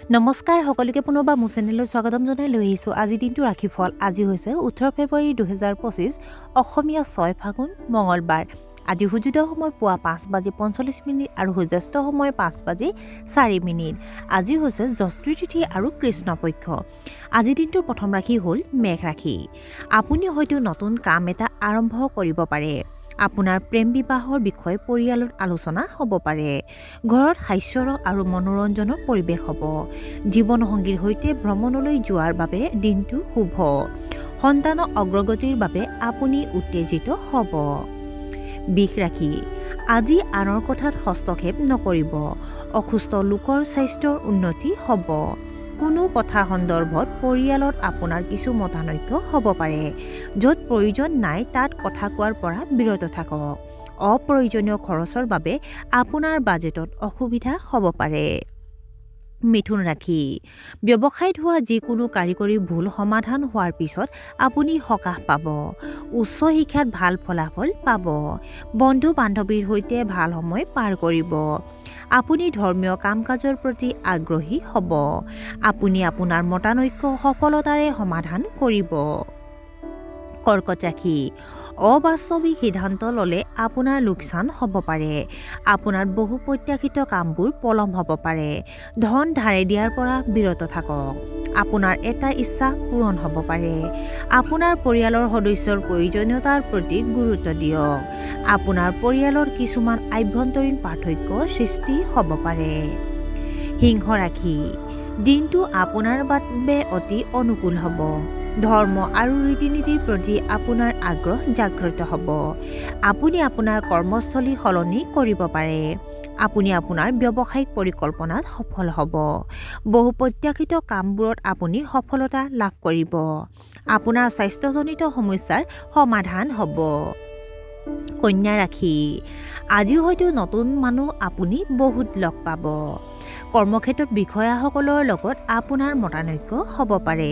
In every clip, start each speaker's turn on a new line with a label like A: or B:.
A: নমস্কাৰ সকলোকে পুনৰবাৰ মোৰ চেনেললৈ স্বাগতম জনাই লৈ আহিছোঁ আজিৰ দিনটো ৰাশিফল। আজি হৈছে 18 ফেব্ৰুৱাৰী 2025 অসমীয়া 6 ফাগুন মঙলবাৰ। আজি সূৰ্যোদয় সময় পুৱা 5:45 আৰু সূৰ্যাস্ত সময় 5:04। আজি হৈছে জ্যৈষ্ঠী তিথি আৰু কৃষ্ণপক্ষ। আজিৰ দিনটোৰ প্ৰথম ৰাশি হ'ল মেঘ ৰাশি। আপুনি হয়তো নতুন কাম এটা আৰম্ভ কৰিব পাৰে। আপোনাৰ প্ৰেম বিবাহৰ বিষয়ে পৰিয়ালত আলোচনা হ'ব পাৰে। ঘৰত হাস্যৰ আৰু মনোৰঞ্জনৰ পৰিৱেশ হ'ব। জীৱনসংগীৰ সৈতে ভ্ৰমণলৈ যোৱাৰ বাবে দিনটো শুভ। সন্তানৰ অগ্ৰগতিৰ বাবে আপুনি উত্তেজিত হ'ব। বৃষ ৰাশি। আজি আনৰ কথাত হস্তক্ষেপ নকৰিব। অসুস্থ লোকৰ স্বাস্থ্যৰ উন্নতি হ'ব। কোনো কথা সন্দৰ্ভত পৰিয়ালত আপোনাৰ কিছু মতানৈক্য হ'ব পাৰে। য'ত প্ৰয়োজন নাই তাত কথা কোৱাৰ পৰা বিৰত থাকক। অপ্ৰয়োজনীয় খৰচৰ বাবে আপোনাৰ বাজেটত অসুবিধা হ'ব পাৰে। মিথুন ৰাশি। ব্যৱসায়ত হোৱা যিকোনো কাৰিকৰী ভুল সমাধান হোৱাৰ পিছত আপুনি সকাহ পাব। উচ্চ শিক্ষাত ভাল ফলাফল পাব। বন্ধু বান্ধৱীৰ সৈতে ভাল সময় পাৰ কৰিব। আপুনি ধৰ্মীয় কাম কাজৰ প্ৰতি আগ্ৰহী হ'ব। আপুনি আপোনাৰ মতানৈক্য সফলতাৰে সমাধান কৰিব। কৰ্কট ৰাশি। অবাস্তৱিক সিদ্ধান্ত ল'লে আপোনাৰ লোকচান হ'ব পাৰে। আপোনাৰ বহু প্ৰত্যাশিত কামবোৰ পলম হ'ব পাৰে। ধন ধাৰে দিয়াৰ পৰা বিৰত থাকক। আপোনাৰ এটা ইচ্ছা পূৰণ হ'ব পাৰে। আপোনাৰ পৰিয়ালৰ সদস্যৰ প্ৰয়োজনীয়তাৰ প্ৰতি গুৰুত্ব দিয়ক। আপোনাৰ পৰিয়ালৰ কিছুমান আভ্যন্তৰীণ পাৰ্থক্য সৃষ্টি হ'ব পাৰে। সিংহ ৰাশি। দিনটো আপোনাৰ বাবে অতি অনুকূল হ'ব। ধৰ্ম আৰু ৰীতি নীতিৰ প্ৰতি আপোনাৰ আগ্ৰহ জাগ্ৰত হ'ব। আপুনি আপোনাৰ কৰ্মস্থলী সলনি কৰিব পাৰে। আপুনি আপোনাৰ ব্যৱসায়িক পৰিকল্পনাত সফল হ'ব। বহু প্ৰত্যাশিত কামবোৰত আপুনি সফলতা লাভ কৰিব। আপোনাৰ স্বাস্থ্যজনিত সমস্যাৰ সমাধান হ'ব। কন্যা ৰাশি। আজি হয়তো নতুন মানুহ আপুনি বহুত লগ পাব। কৰ্মক্ষেত্ৰত বিষয়াসকলৰ লগত আপোনাৰ মতানৈক্য হ'ব পাৰে।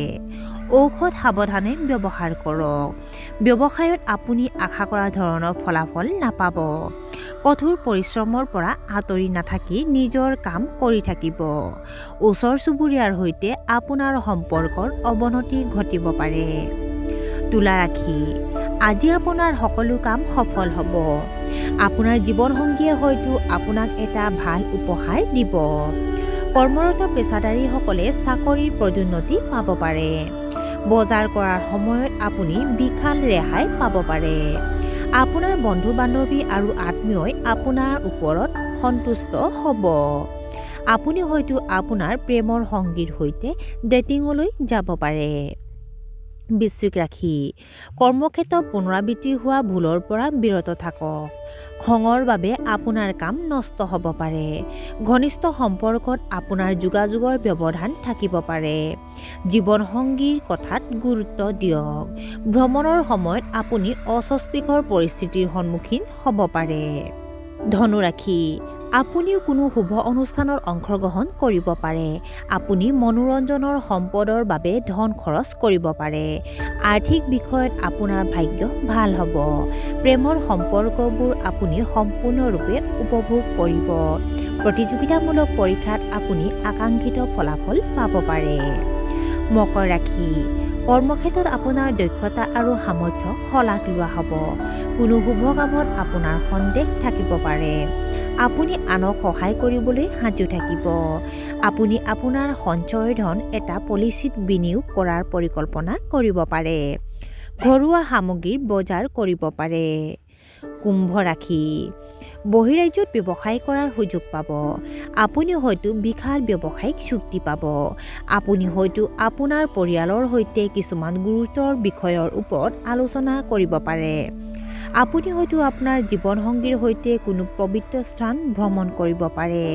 A: ঔষধ সাৱধানে ব্যৱহাৰ কৰক। ব্যৱসায়ত আপুনি আশা কৰা ধৰণৰ ফলাফল নাপাব। কঠোৰ পৰিশ্ৰমৰ পৰা আঁতৰি নাথাকি নিজৰ কাম কৰি থাকিব। ওচৰ চুবুৰীয়াৰ সৈতে আপোনাৰ সম্পৰ্কৰ অৱনতি ঘটিব পাৰে। তুলা ৰাশি। আজি আপোনাৰ সকলো কাম সফল হ'ব। আপোনাৰ জীৱনসংগীয়ে হয়তো আপোনাক এটা ভাল উপহাৰ দিব। কৰ্মৰত পেছাদাৰীসকলে চাকৰিৰ পদোন্নতি পাব পাৰে। বজাৰ কৰাৰ সময়ত আপুনি বিশাল ৰেহাই পাব পাৰে। আপোনাৰ বন্ধু বান্ধৱী আৰু আত্মীয়ই আপোনাৰ ওপৰত সন্তুষ্ট হ'ব। আপুনি হয়তো আপোনাৰ প্ৰেমৰ সংগীৰ সৈতে ডেটিঙলৈ যাব পাৰে। বৃশ্চিক ৰাশি। কৰ্মক্ষেত্ৰত পুনৰাবৃত্তি হোৱা ভুলৰ পৰা বিৰত থাকক। খঙৰ বাবে আপোনাৰ কাম নষ্ট হ'ব পাৰে। ঘনিষ্ঠ সম্পৰ্কত আপোনাৰ যোগাযোগৰ ব্যৱধান থাকিব পাৰে। জীৱনসংগীৰ কথাত গুৰুত্ব দিয়ক। ভ্ৰমণৰ সময়ত আপুনি অস্বস্তিকৰ পৰিস্থিতিৰ সন্মুখীন হ'ব পাৰে। ধনু ৰাশি। আপুনিও কোনো শুভ অনুষ্ঠানত অংশগ্ৰহণ কৰিব পাৰে। আপুনি মনোৰঞ্জনৰ সম্পদৰ বাবে ধন খৰচ কৰিব পাৰে। আৰ্থিক বিষয়ত আপোনাৰ ভাগ্য ভাল হ'ব। প্ৰেমৰ সম্পৰ্কবোৰ আপুনি সম্পূৰ্ণৰূপে উপভোগ কৰিব। প্ৰতিযোগিতামূলক পৰীক্ষাত আপুনি আকাংক্ষিত ফলাফল পাব পাৰে। মকৰ ৰাশি। কৰ্মক্ষেত্ৰত আপোনাৰ দক্ষতা আৰু সামৰ্থ্য শলাগ লোৱা হ'ব। কোনো শুভ কামত আপোনাৰ সন্দেহ থাকিব পাৰে। আপুনি আনক সহায় কৰিবলৈ সাজু থাকিব। আপুনি আপোনাৰ সঞ্চয়ৰ ধন এটা পলিচিত বিনিয়োগ কৰাৰ পৰিকল্পনা কৰিব পাৰে। ঘৰুৱা সামগ্ৰীৰ বজাৰ কৰিব পাৰে। কুম্ভ ৰাশি। বহিৰাজ্যত ব্যৱসায় কৰাৰ সুযোগ পাব। আপুনি হয়তো বিশাল ব্যৱসায়িক চুক্তি পাব। আপুনি হয়তো আপোনাৰ পৰিয়ালৰ সৈতে কিছুমান গুৰুতৰ বিষয়ৰ ওপৰত আলোচনা কৰিব পাৰে। আপুনি হয়তো আপোনাৰ জীৱনসংগীৰ সৈতে কোনো পবিত্ৰ স্থান ভ্ৰমণ কৰিব পাৰে।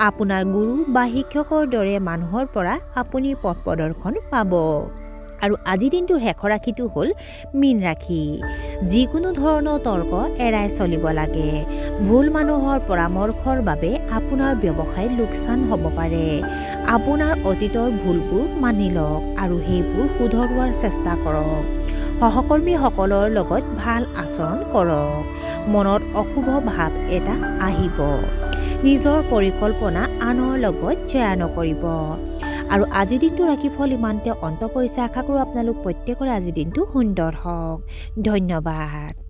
A: আপোনাৰ গুৰু বা শিক্ষকৰ দৰে মানুহৰ পৰা আপুনি পথ প্ৰদৰ্শন পাব। আৰু আজিৰ দিনটোৰ শেষৰ ৰাশিটো হ'ল মীন ৰাশি। যিকোনো ধৰণৰ তৰ্ক এৰাই চলিব লাগে। ভুল মানুহৰ পৰামৰ্শৰ বাবে আপোনাৰ ব্যৱসায়ত লোকচান হ'ব পাৰে। আপোনাৰ অতীতৰ ভুলবোৰ মানি লওক আৰু সেইবোৰ শুধৰোৱাৰ চেষ্টা কৰক। সহকৰ্মীসকলৰ লগত ভাল আচৰণ কৰক। মনত অশুভ ভাৱ এটা আহিব। নিজৰ পৰিকল্পনা আনৰ লগত শ্বেয়াৰ নকৰিব। আৰু আজিৰ দিনটো ৰাশিফল ইমানতে অন্ত পৰিছে। আশা কৰোঁ আপোনালোক প্ৰত্যেকৰে আজিৰ দিনটো সুন্দৰ হওক। ধন্যবাদ।